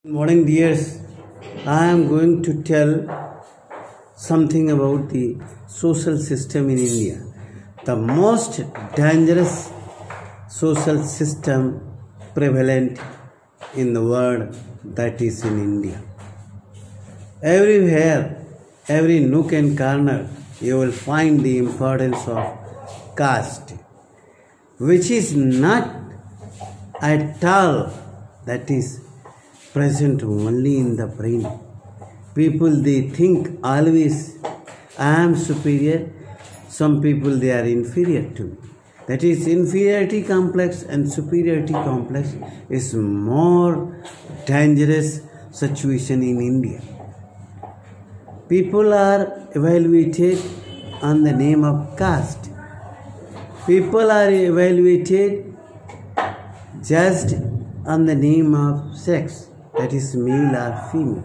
Morning, dears. I am going to tell something about the social system in India. The most dangerous social system prevalent in the world, that is in India. Everywhere, every nook and corner, you will find the importance of caste, which is not at all, that is present only in the brain. People, they think always I am superior. Some people, they are inferior to me. That is, inferiority complex and superiority complex is more dangerous situation in India. People are evaluated on the name of caste. People are evaluated judged on the name of sex, that is male or female.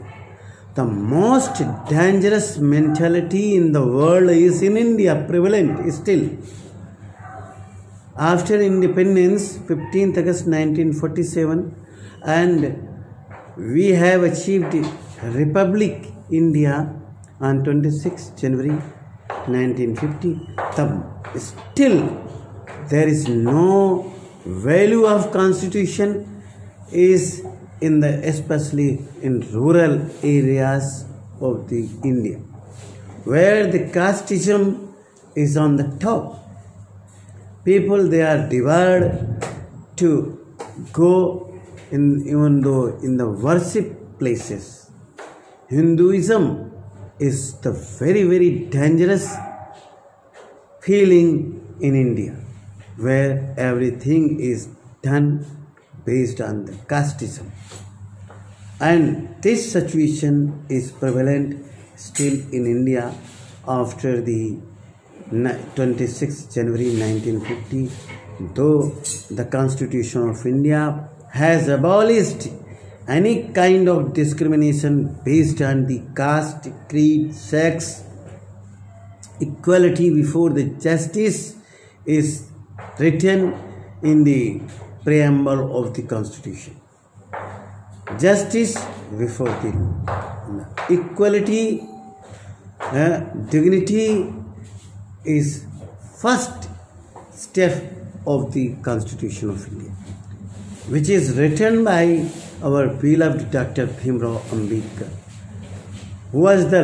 The most dangerous mentality in the world is in India, prevalent still. After independence, 15th August 1947, and we have achieved Republic India on 26th January 1950. Still, there is no value of Constitution is in the, especially in rural areas of the India, where the casteism is on the top. People, they are divided to go in, even though in the worship places. Hinduism is the very, very dangerous feeling in India, where everything is done based on the casteism. And this situation is prevalent still in India after the 26th January 1950, though the Constitution of India has abolished any kind of discrimination based on the caste, creed, sex. Equality before the justice is written in the preamble of the Constitution. Justice before the equality, dignity is first step of the Constitution of India, which is written by our beloved Dr. Bhimrao Ambedkar, who was the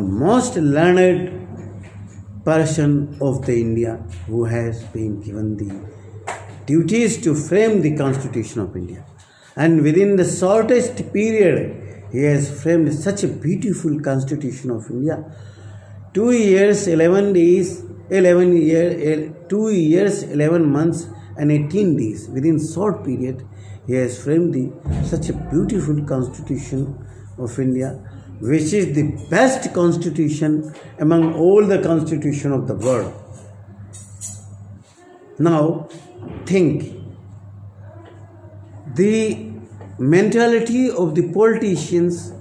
most learned person of the India, who has been given the duties to frame the Constitution of India. And within the shortest period, he has framed such a beautiful Constitution of India. 2 years, 11 months and 18 days. Within short period, he has framed such a beautiful Constitution of India, which is the best constitution among all the constitutions of the world. Now, think. The mentality of the politicians,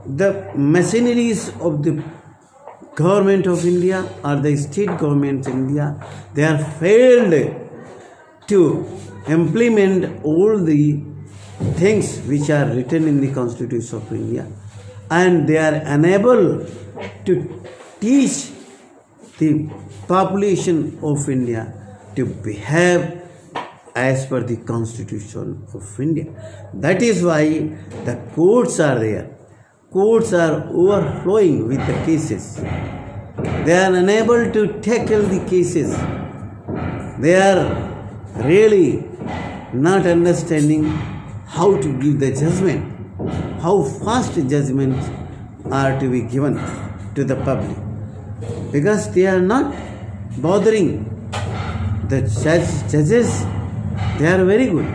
the machineries of the government of India or the state government of India, they are failed to implement all the things which are written in the Constitution of India, and they are unable to teach the population of India to behave as per the Constitution of India. That is why the courts are there. Courts are overflowing with the cases. They are unable to tackle the cases. They are really not understanding how to give the judgment, how fast judgments are to be given to the public, because they are not bothering. The judges, they are very good,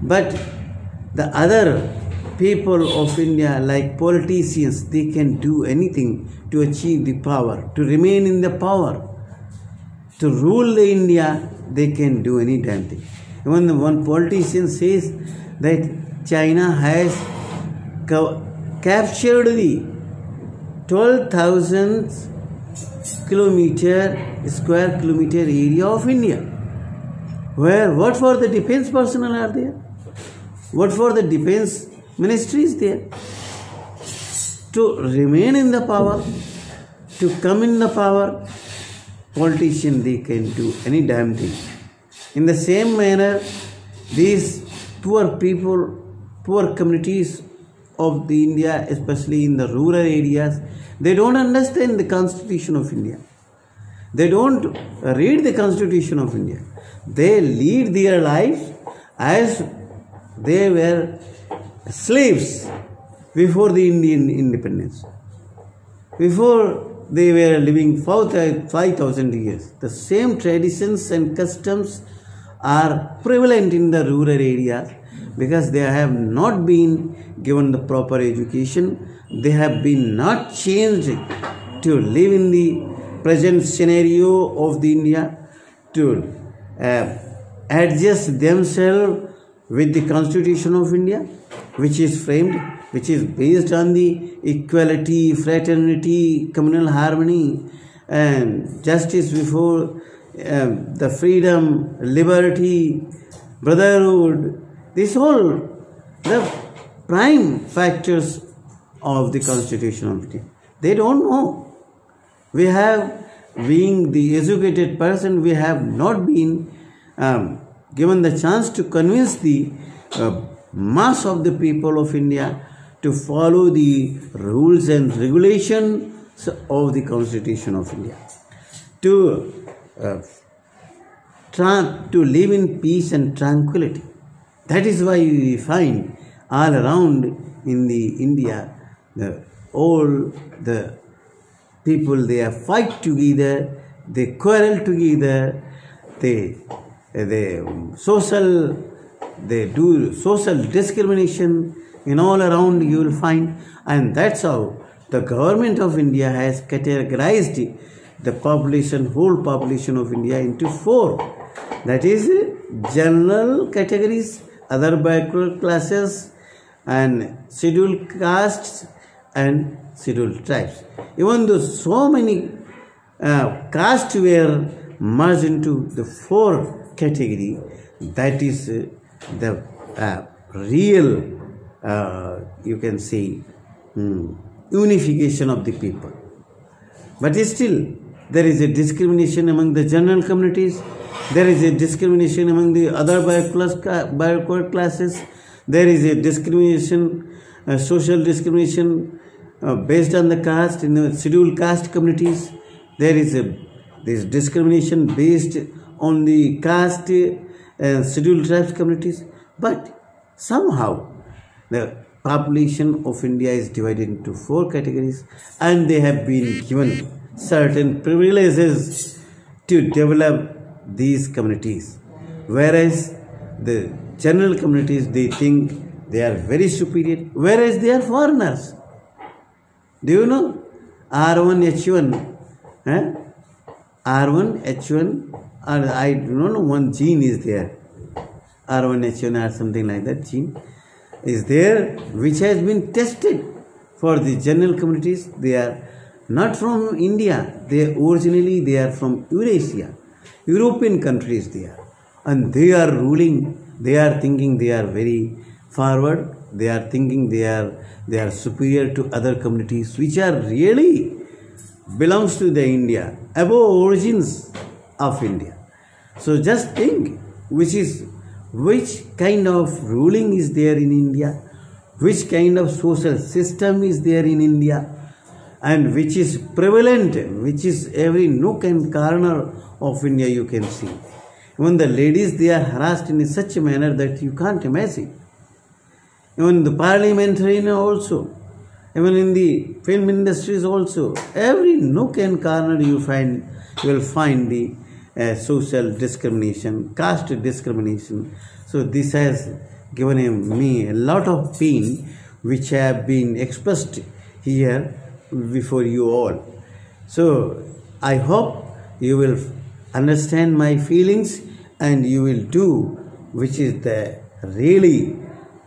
but the other people of India, like politicians, they can do anything to achieve the power, to remain in the power, to rule the India. They can do any damn thing. Even one politician says that China has captured the 12,000 square kilometer area of India, where what for the defense personnel are there? What for the defense ministry is there? To remain in the power, to come in the power, politician, they can do any damn thing. In the same manner, these poor people, poor communities of the India, especially in the rural areas, they don't understand the Constitution of India. They don't read the Constitution of India. They lead their lives as they were slaves before the Indian independence. Before they were living 5,000 years. The same traditions and customs are prevalent in the rural areas because they have not been given the proper education. They have been not changed to live in the present scenario of the India, to adjust themselves with the Constitution of India, which is framed, which is based on the equality, fraternity, communal harmony, and justice before the freedom, liberty, brotherhood. These all the prime factors of the Constitution of India. They don't know. We have, being the educated person, we have not been given the chance to convince the mass of the people of India to follow the rules and regulations of the Constitution of India, to live in peace and tranquility. That is why we find all around in the India, all the people, they fight together, they quarrel together, they do social discrimination in all around you will find, and that's how the government of India has categorized the population, whole population of India into 4. That is general categories, other backward classes, and scheduled castes and scheduled tribes. Even though so many castes were merged into the 4 category, that is the real, you can say, unification of the people. But still, there is a discrimination among the general communities. There is a discrimination among the other backward classes. There is a discrimination, social discrimination based on the caste in the scheduled caste communities. There is this discrimination based on the caste scheduled tribes communities. But somehow the population of India is divided into 4 categories, and they have been given certain privileges to develop these communities. Whereas the general communities, they think they are very superior, whereas they are foreigners. Do you know R1H1? R1H1, or I don't know, one gene is there. R1H1 or something like that gene is there, which has been tested for the general communities. They are not from India. They are from Eurasia, European countries they are. And they are ruling, they are thinking they are very forward. They are thinking they are superior to other communities, which are really belongs to the India, above origins of India. So just think, which kind of ruling is there in India, which kind of social system is there in India, and which is prevalent, which is every nook and corner of India you can see. Even the ladies, they are harassed in such a manner that you can't imagine. Even the parliamentarian also, even in the film industries also, every nook and corner you will find the social discrimination, caste discrimination. So this has given me a lot of pain, which have been expressed here before you all. So I hope you will understand my feelings, and you will do which is the really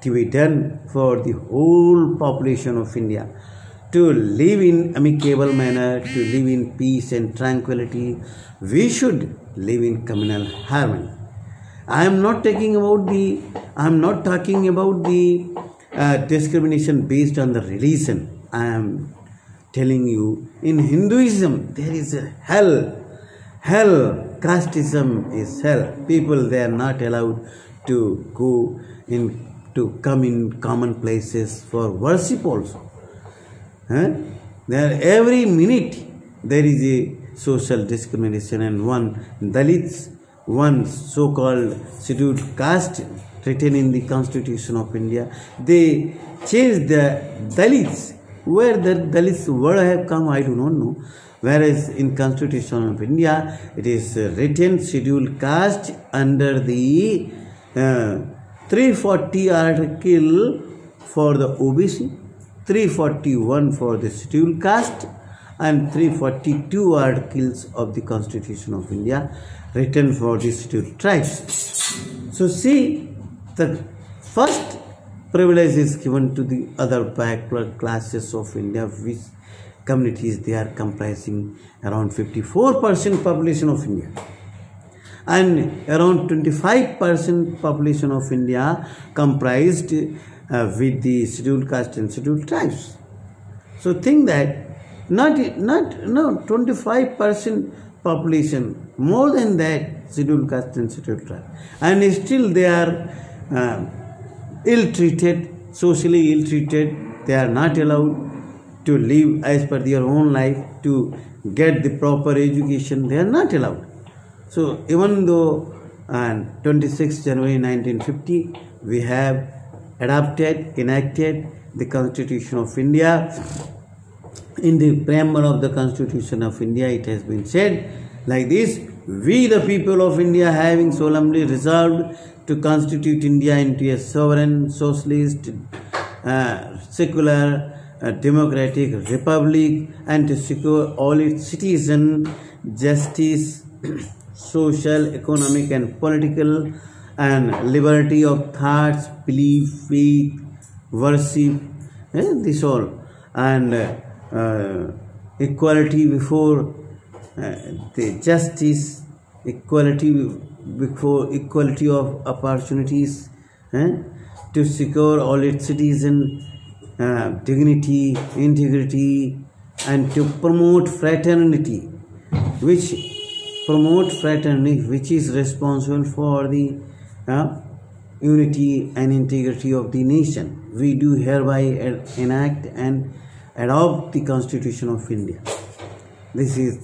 to be done for the whole population of India, to live in amicable manner, to live in peace and tranquility. We should live in communal harmony. I am not talking about the discrimination based on the religion. I am telling you, in Hinduism there is a hell. Casteism is hell. People, they are not allowed to come in common places for worship also. There every minute there is a social discrimination, and one so-called scheduled caste written in the Constitution of India, they changed the Dalits. Where the Dalits word have come, I do not know. Whereas in Constitution of India, it is written scheduled caste under the 340 article for the OBC, 341 for the scheduled caste, and 342 articles of the Constitution of India written for the scheduled tribes. So see, the first privilege is given to the other backward classes of India, which communities they are comprising around 54% population of India, and around 25% population of India comprised with the scheduled caste and scheduled tribes. So think that not 25% population, more than that scheduled caste and scheduled tribe, and still they are ill-treated, socially ill-treated. They are not allowed to live as per their own life, to get the proper education. They are not allowed. So even though on 26 January 1950 we have enacted the Constitution of India, in the preamble of the Constitution of India it has been said like this: we the people of India, having solemnly resolved to constitute India into a sovereign, socialist, secular, democratic republic, and to secure all its citizens justice, social, economic and political, and liberty of thoughts, belief, faith, worship, this all, and equality before the justice, equality of opportunities, to secure all its citizens dignity, integrity, and to promote fraternity, which is responsible for the unity and integrity of the nation. We do hereby enact and adopt the Constitution of India. This is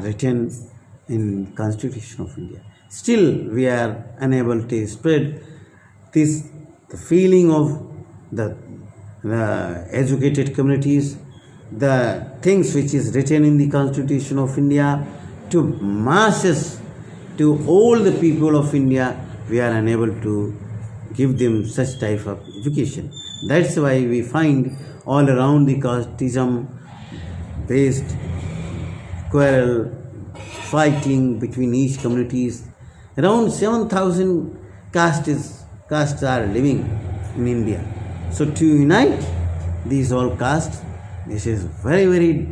written in Constitution of India. Still we are unable to spread the feeling of the educated communities, the things which is written in the Constitution of India, to masses, to all the people of India. We are unable to give them such type of education. That's why we find all around the casteism based quarrel, fighting between each communities. Around 7,000 castes are living in India. So to unite these all castes, this is very, very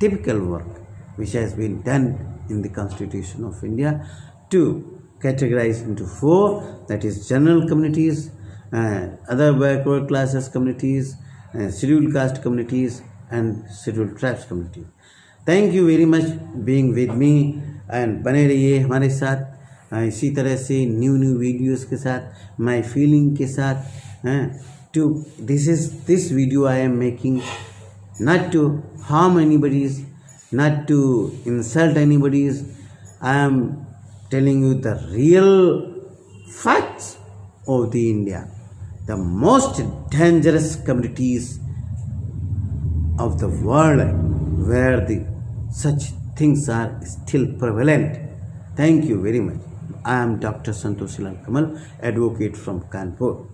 typical work which has been done in the Constitution of India, to categorize into 4, that is general communities, other backward classes communities, scheduled caste communities, and scheduled tribes communities. Thank you very much being with me, and बने रहिए हमारे साथ इसी तरह से new videos के साथ, my feeling के साथ. This video I am making not to harm anybody's, not to insult anybody's. I am telling you the real facts of the India, the most dangerous communities of the world, where such things are still prevalent. Thank you very much. I am Dr. Santosh Lal Kamal, advocate from Kanpur.